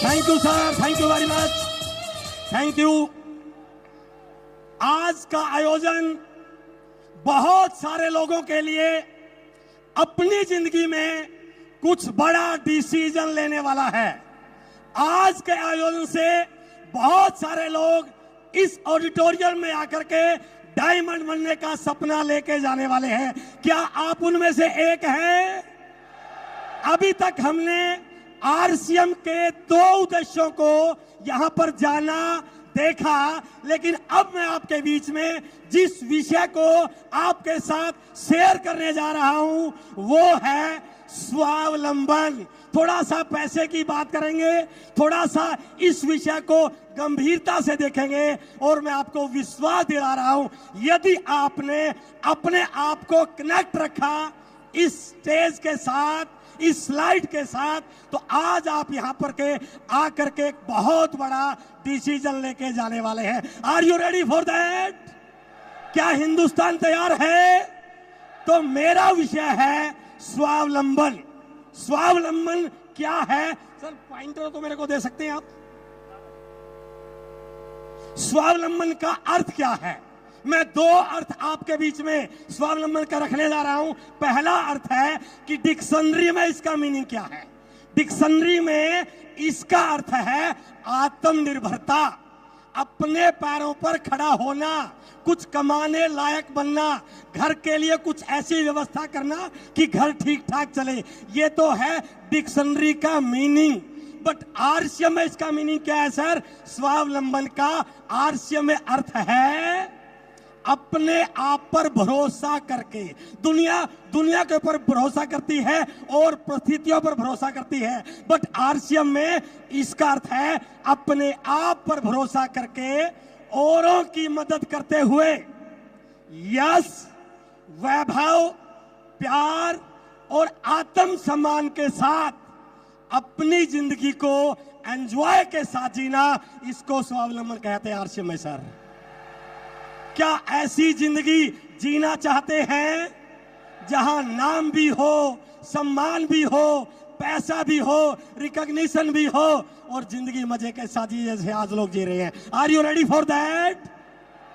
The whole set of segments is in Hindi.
Thank you sir, thank you very much, thank you. आज का आयोजन बहुत सारे लोगों के लिए अपनी जिंदगी में कुछ बड़ा डिसीजन लेने वाला है। आज के आयोजन से बहुत सारे लोग इस ऑडिटोरियम में आकर के डायमंड बनने का सपना लेके जाने वाले हैं। क्या आप उनमें से एक हैं? अभी तक हमने आरसीएम के 2 उद्देश्यों को यहां पर जाना, देखा, लेकिन अब मैं आपके बीच में जिस विषय को आपके साथ शेयर करने जा रहा हूं वो है स्वावलंबन। थोड़ा सा पैसे की बात करेंगे, थोड़ा सा इस विषय को गंभीरता से देखेंगे और मैं आपको विश्वास दिला रहा हूं, यदि आपने अपने आप को कनेक्ट रखा इस स्टेज के साथ, इस स्लाइड के साथ, तो आज आप यहां पर के आकर के एक बहुत बड़ा डिसीजन लेके जाने वाले हैं। Are you ready for that? क्या हिंदुस्तान तैयार है? तो मेरा विषय है स्वावलंबन। स्वावलंबन क्या है? सर पॉइंटर तो मेरे को दे सकते हैं आप? स्वावलंबन का अर्थ क्या है? मैं 2 अर्थ आपके बीच में स्वावलंबन का रखने जा रहा हूं। पहला अर्थ है कि डिक्शनरी में इसका मीनिंग क्या है। डिक्शनरी में इसका अर्थ है आत्मनिर्भरता, अपने पैरों पर खड़ा होना, कुछ कमाने लायक बनना, घर के लिए कुछ ऐसी व्यवस्था करना कि घर ठीक ठाक चले। ये तो है डिक्शनरी का मीनिंग। बट आरसीएम में इसका मीनिंग क्या है सर? स्वावलंबन का आरसीएम में अर्थ है अपने आप पर भरोसा करके। दुनिया के ऊपर भरोसा करती है और परिस्थितियों पर भरोसा करती है, बट आरसीएम में इसका अर्थ है अपने आप पर भरोसा करके औरों की मदद करते हुए यश, वैभव, प्यार और आत्म सम्मान के साथ अपनी जिंदगी को एंजॉय के साथ जीना, इसको स्वावलंबन कहते हैं आरसीएम में सर। क्या ऐसी जिंदगी जीना चाहते हैं जहां नाम भी हो, सम्मान भी हो, पैसा भी हो, रिकॉग्निशन भी हो और जिंदगी मजे के साथ जी जैसे आज लोग जी रहे हैं? Are you ready for that?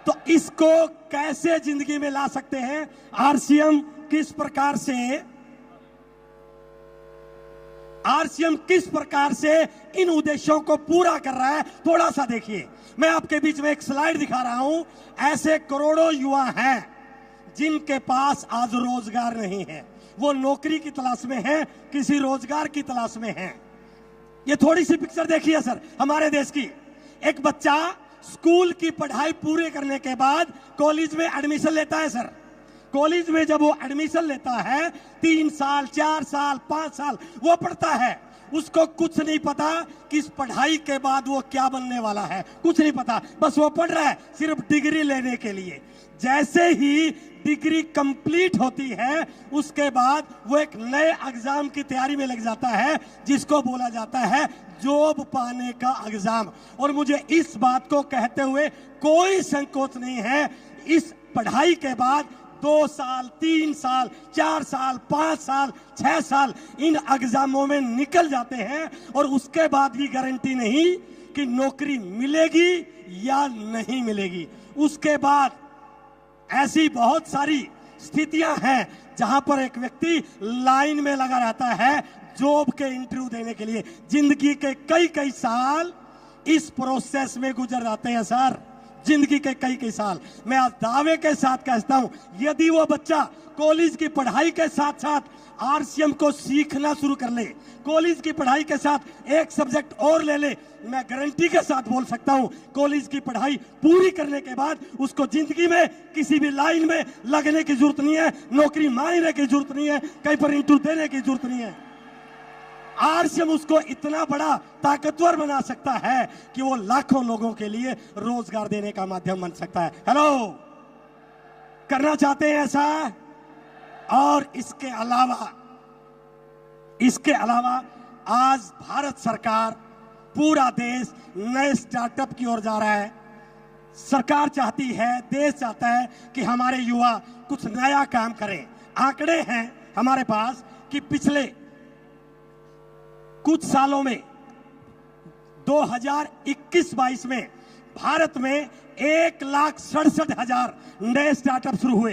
तो इसको कैसे जिंदगी में ला सकते हैं? आरसीएम किस प्रकार से इन उद्देश्यों को पूरा कर रहा है, थोड़ा सा देखिए। मैं आपके बीच में एक स्लाइड दिखा रहा हूं। ऐसे करोड़ों युवा हैं जिनके पास आज रोजगार नहीं है। वो नौकरी की तलाश में हैं, किसी रोजगार की तलाश में हैं। ये थोड़ी सी पिक्चर देखिए सर हमारे देश की। एक बच्चा स्कूल की पढ़ाई पूरे करने के बाद कॉलेज में एडमिशन लेता है सर। कॉलेज में जब वो एडमिशन लेता है 3 साल, 4 साल, 5 साल वो पढ़ता है। उसको कुछ नहीं पता कि इस पढ़ाई के बाद वो क्या बनने वाला है, कुछ नहीं पता। बस वो पढ़ रहा है सिर्फ डिग्री लेने के लिए। जैसे ही डिग्री कंप्लीट होती है उसके बाद वो एक नए एग्जाम की तैयारी में लग जाता है जिसको बोला जाता है जॉब पाने का एग्जाम। और मुझे इस बात को कहते हुए कोई संकोच नहीं है, इस पढ़ाई के बाद 2 साल, 3 साल, 4 साल, 5 साल, 6 साल इन एग्जामों में निकल जाते हैं और उसके बाद भी गारंटी नहीं कि नौकरी मिलेगी या नहीं मिलेगी। उसके बाद ऐसी बहुत सारी स्थितियां हैं जहां पर एक व्यक्ति लाइन में लगा रहता है जॉब के इंटरव्यू देने के लिए। जिंदगी के कई साल इस प्रोसेस में गुजर जाते हैं सर, जिंदगी के कई साल। मैं आज दावे के साथ कहता हूं, यदि वो बच्चा कॉलेज की पढ़ाई के साथ साथ आरसीएम को सीखना शुरू कर ले, कॉलेज की पढ़ाई के साथ एक सब्जेक्ट और ले ले, मैं गारंटी के साथ बोल सकता हूं कॉलेज की पढ़ाई पूरी करने के बाद उसको जिंदगी में किसी भी लाइन में लगने की जरूरत नहीं है, नौकरी मांगने की जरूरत नहीं है, कहीं पर इंटरव्यू देने की जरूरत नहीं है। आरसीएम उसको इतना बड़ा ताकतवर बना सकता है कि वो लाखों लोगों के लिए रोजगार देने का माध्यम बन सकता है। हेलो, करना चाहते हैं ऐसा? और इसके अलावा आज भारत सरकार, पूरा देश नए स्टार्टअप की ओर जा रहा है। सरकार चाहती है, देश चाहता है कि हमारे युवा कुछ नया काम करें। आंकड़े हैं हमारे पास कि पिछले कुछ सालों में 2021-22 में भारत में 1,67,000 नए स्टार्टअप शुरू हुए।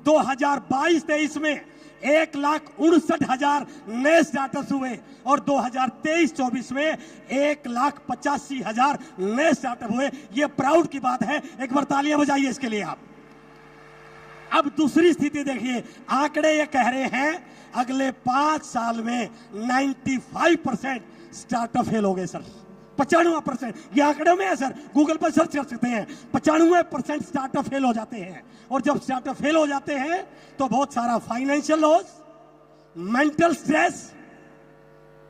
2022-23 में 1,59,000 नए स्टार्टअप हुए और 2023-24 में 1,85,000 नए स्टार्टअप हुए। ये प्राउड की बात है, एक बार तालियां बजाइए इसके लिए आप। अब दूसरी स्थिति देखिए, आंकड़े ये कह रहे हैं अगले 5 साल में 95% स्टार्टअप फेल हो गए सर। 95%, ये आंकड़े में है सर, गूगल पर सर्च कर सकते हैं। 95% स्टार्टअप फेल हो जाते हैं और जब स्टार्टअप फेल हो जाते हैं तो बहुत सारा financial loss, mental stress,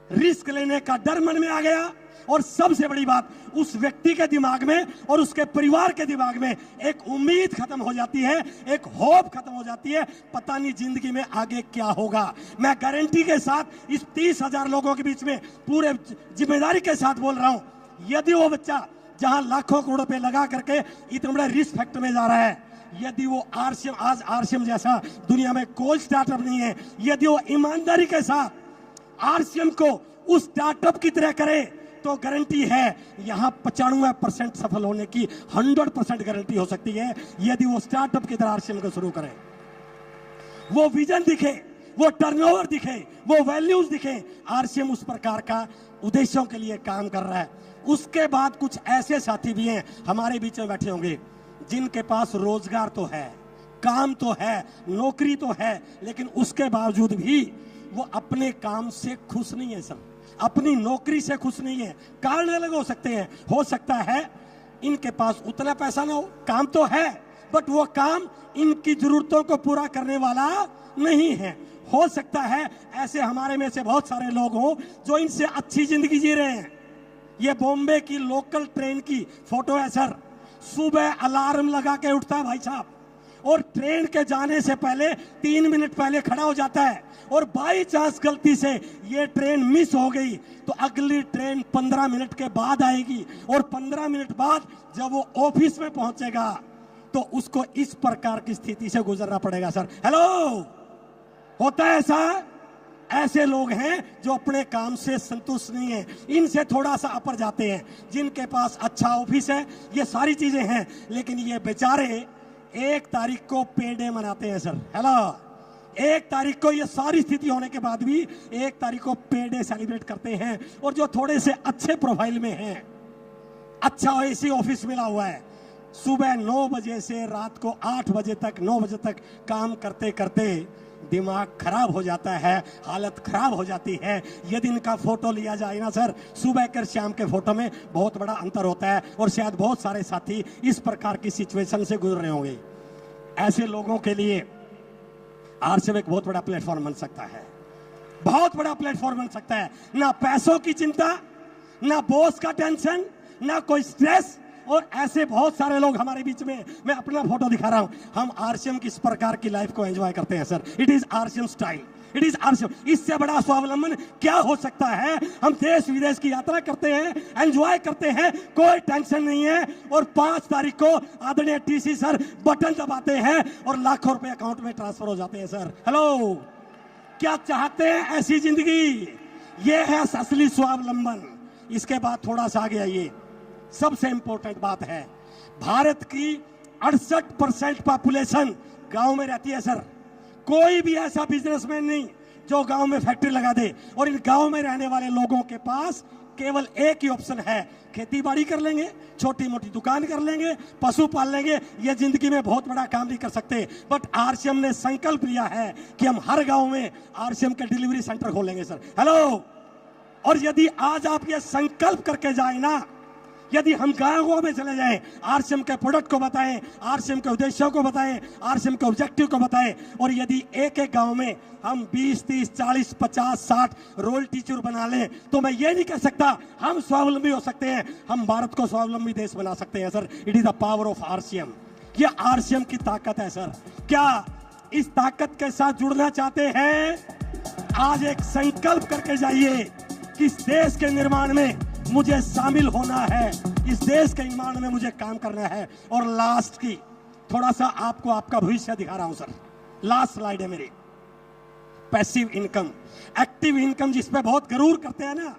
risk लेने का डर मन में आ गया और सबसे बड़ी बात, उस व्यक्ति के दिमाग में और उसके परिवार के दिमाग में एक उम्मीद खत्म हो जाती है, एक होप खत्म हो जाती है, पता नहीं जिंदगी में आगे क्या होगा। मैं गारंटी के साथ इस 30,000 लोगों के बीच में पूरे जिम्मेदारी के साथ बोल रहा हूं, यदि वो बच्चा जहां लाखों करोड़ रुपए लगा करके इतने बड़े रिस्क फैक्टर में जा रहा है, यदि वो आरसीएम, आज आरसीएम जैसा दुनिया में कोई स्टार्टअप नहीं है, यदि वो ईमानदारी के साथ आरसीएम को उस स्टार्टअप की तरह करे तो गारंटी है यहां 95% सफल होने की 100% गारंटी हो सकती है, यदि वो स्टार्टअप की तरह आरसीएम को शुरू करें। वो विजन दिखे, वो टर्नओवर दिखे, वो वैल्यूज दिखे, आरसीएम उस प्रकार का उद्देश्यों के लिए काम कर रहा है। उसके बाद कुछ ऐसे साथी भी हैं हमारे बीच में बैठे होंगे जिनके पास रोजगार तो है, काम तो है, नौकरी तो है, लेकिन उसके बावजूद भी वो अपने काम से खुश नहीं है सर, अपनी नौकरी से खुश नहीं है। कारण अलग हो सकते हैं, हो सकता है इनके पास उतना पैसा ना हो, काम तो है बट वो काम इनकी जरूरतों को पूरा करने वाला नहीं है। हो सकता है ऐसे हमारे में से बहुत सारे लोग हों जो इनसे अच्छी जिंदगी जी रहे हैं। ये बॉम्बे की लोकल ट्रेन की फोटो है सर, सुबह अलार्म लगा के उठता है भाई साहब और ट्रेन के जाने से पहले 3 मिनट पहले खड़ा हो जाता है और बाई चांस गलती से ये ट्रेन मिस हो गई तो अगली ट्रेन 15 मिनट के बाद आएगी और 15 मिनट बाद जब वो ऑफिस में पहुंचेगा तो उसको इस प्रकार की स्थिति से गुजरना पड़ेगा सर। हेलो, होता है ऐसा? ऐसे लोग हैं जो अपने काम से संतुष्ट नहीं है, इनसे थोड़ा सा अपर जाते हैं, जिनके पास अच्छा ऑफिस है, ये सारी चीजें हैं, लेकिन ये बेचारे 1 तारीख को पे डे मनाते हैं सर। हेलो, 1 तारीख को, ये सारी स्थिति होने के बाद भी 1 तारीख को पे डे सेलिब्रेट करते हैं। और जो थोड़े से अच्छे प्रोफाइल में हैं, अच्छा एसी ऑफिस मिला हुआ है, सुबह 9 बजे से रात को 8 बजे तक, 9 बजे तक काम करते करते दिमाग खराब हो जाता है, हालत खराब हो जाती है। यदि इनका फोटो लिया जाए ना सर, सुबह कर शाम के फोटो में बहुत बड़ा अंतर होता है और शायद बहुत सारे साथी इस प्रकार की सिचुएशन से गुजर रहे होंगे। ऐसे लोगों के लिए आरसीएम एक बहुत बड़ा प्लेटफॉर्म बन सकता है, बहुत बड़ा प्लेटफॉर्म बन सकता है। ना पैसों की चिंता, ना बॉस का टेंशन, ना कोई स्ट्रेस। और ऐसे बहुत सारे लोग हमारे बीच में, मैं अपना फोटो दिखा रहा हूं, हम आरसीएम की इस प्रकार की लाइफ को एंजॉय करते हैं sir. It is RCM style, it is RCM. इससे बड़ा स्वावलंबन क्या हो सकता है? हम देश विदेश की यात्रा करते हैं, एंजॉय करते हैं, कोई टेंशन नहीं है और 5 तारीख को आदरणीय टीसी सर बटन दबाते हैं और लाखों रुपए अकाउंट में ट्रांसफर हो जाते हैं सर। हेलो, क्या चाहते हैं ऐसी जिंदगी? ये है असली स्वावलंबन। इसके बाद थोड़ा सा आगे आइए, सबसे इंपॉर्टेंट बात है, भारत की 68% पॉपुलेशन गांव में रहती है सर। कोई भी ऐसा बिजनेसमैन नहीं जो गांव में फैक्ट्री लगा दे। और इन गांव में रहने वाले लोगों के पास केवल एक ही ऑप्शन है, खेती बाड़ी कर लेंगे, छोटी मोटी दुकान कर लेंगे, पशु पाल लेंगे। ये जिंदगी में बहुत बड़ा काम नहीं कर सकते, बट आरसीएम ने संकल्प लिया है कि हम हर गांव में आरसीएम के डिलीवरी सेंटर खोलेंगे सर। हेलो, और यदि आज आप ये संकल्प करके जाए ना, यदि हम गांव में चले जाएं, आरसीएम के प्रोडक्ट को बताएं, आरसीएम के उद्देश्यों को बताएं, आरसीएम के ऑब्जेक्टिव को बताएं, और यदि एक एक गांव में हम 20, 30, 40, 50, 60 रोल टीचर बना लें, तो मैं ये नहीं कह सकता हम स्वावलंबी हो सकते हैं, हम भारत को स्वावलंबी देश बना सकते हैं sir. It is the power of RCM. ये आरसीएम की ताकत है सर। क्या इस ताकत के साथ जुड़ना चाहते हैं? आज एक संकल्प करके जाइए कि इस देश के निर्माण में मुझे शामिल होना है, इस देश के निर्माण में मुझे काम करना है। और लास्ट की थोड़ा सा आपको आपका भविष्य दिखा रहा हूं सर। लास्ट स्लाइड है मेरी, पैसिव इनकम। एक्टिव इनकम जिस पे बहुत गरूर करते हैं ना,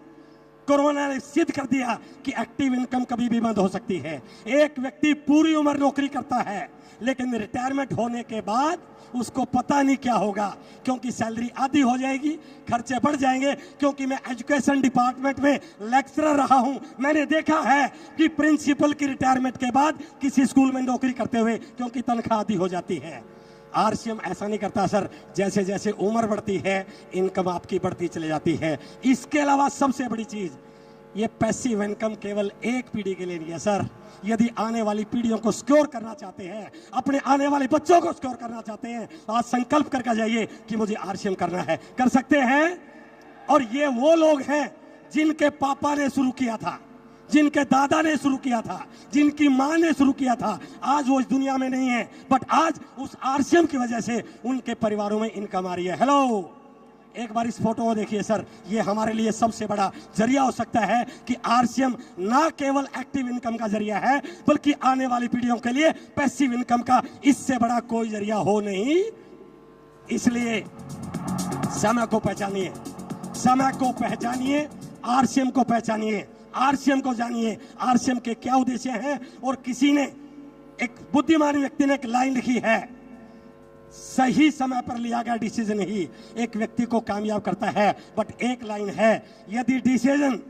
कोरोना ने सिद्ध कर दिया कि एक्टिव इनकम कभी भी बंद हो सकती है। एक व्यक्ति पूरी उम्र नौकरी करता है, लेकिन रिटायरमेंट होने के बाद उसको पता नहीं क्या होगा, क्योंकि सैलरी आधी हो जाएगी, खर्चे बढ़ जाएंगे। क्योंकि मैं एजुकेशन डिपार्टमेंट में लेक्चरर रहा हूं, मैंने देखा है कि प्रिंसिपल की रिटायरमेंट के बाद किसी स्कूल में नौकरी करते हुए, क्योंकि तनख्वाह आधी हो जाती है। आरसीएम ऐसा नहीं करता सर, जैसे जैसे उम्र बढ़ती है इनकम आपकी बढ़ती चली जाती है। इसके अलावा सबसे बड़ी चीज, ये पैसिव इनकम केवल एक पीढ़ी के लिए नहीं है सर। यदि आने वाली पीढ़ियों को सिक्योर करना चाहते हैं, अपने आने वाले बच्चों को सिक्योर करना चाहते हैं, तो आज संकल्प करके जाइए कि मुझे आरसीएम करना है। कर सकते हैं। और ये वो लोग हैं जिनके पापा ने शुरू किया था, जिनके दादा ने शुरू किया था, जिनकी मां ने शुरू किया था। आज वो इस दुनिया में नहीं है, बट आज उस आरसीएम की वजह से उनके परिवारों में इनकम आ रही है। हेलो, एक बार इस फोटो को देखिए सर, ये हमारे लिए सबसे बड़ा जरिया हो सकता है कि आरसीएम ना केवल एक्टिव इनकम का जरिया है, बल्कि आने वाली पीढ़ियों के लिए पैसिव इनकम का इससे बड़ा कोई जरिया हो नहीं। इसलिए समय को पहचानिए, समय को पहचानिए, आरसीएम को पहचानिए, आरसीएम को जानिए, आरसीएम के क्या उद्देश्य हैं। और किसी ने, एक बुद्धिमान व्यक्ति ने एक लाइन लिखी है, सही समय पर लिया गया डिसीजन ही एक व्यक्ति को कामयाब करता है। बट एक लाइन है, यदि डिसीजन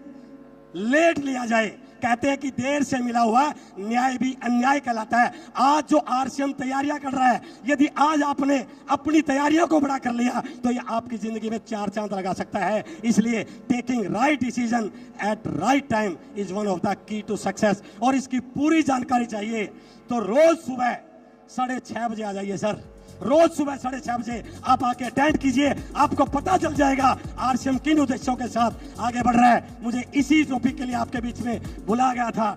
लेट लिया जाए, कहते हैं कि देर से मिला हुआ न्याय भी अन्याय कहलाता है। आज जो आरसीएम तैयारियां कर रहा है, यदि आज आपने अपनी तैयारियों को बड़ा कर लिया तो ये आपकी जिंदगी में 4 चांद लगा सकता है। इसलिए taking right decision at right time is one of the key to success. और इसकी पूरी जानकारी चाहिए तो रोज सुबह 6:30 बजे आ जाइए सर। रोज सुबह 6:30 बजे आप आके अटेंड कीजिए, आपको पता चल जाएगा आरसीएम किन उद्देश्यों के साथ आगे बढ़ रहा है। मुझे इसी टॉपिक के लिए आपके बीच में बुलाया गया था।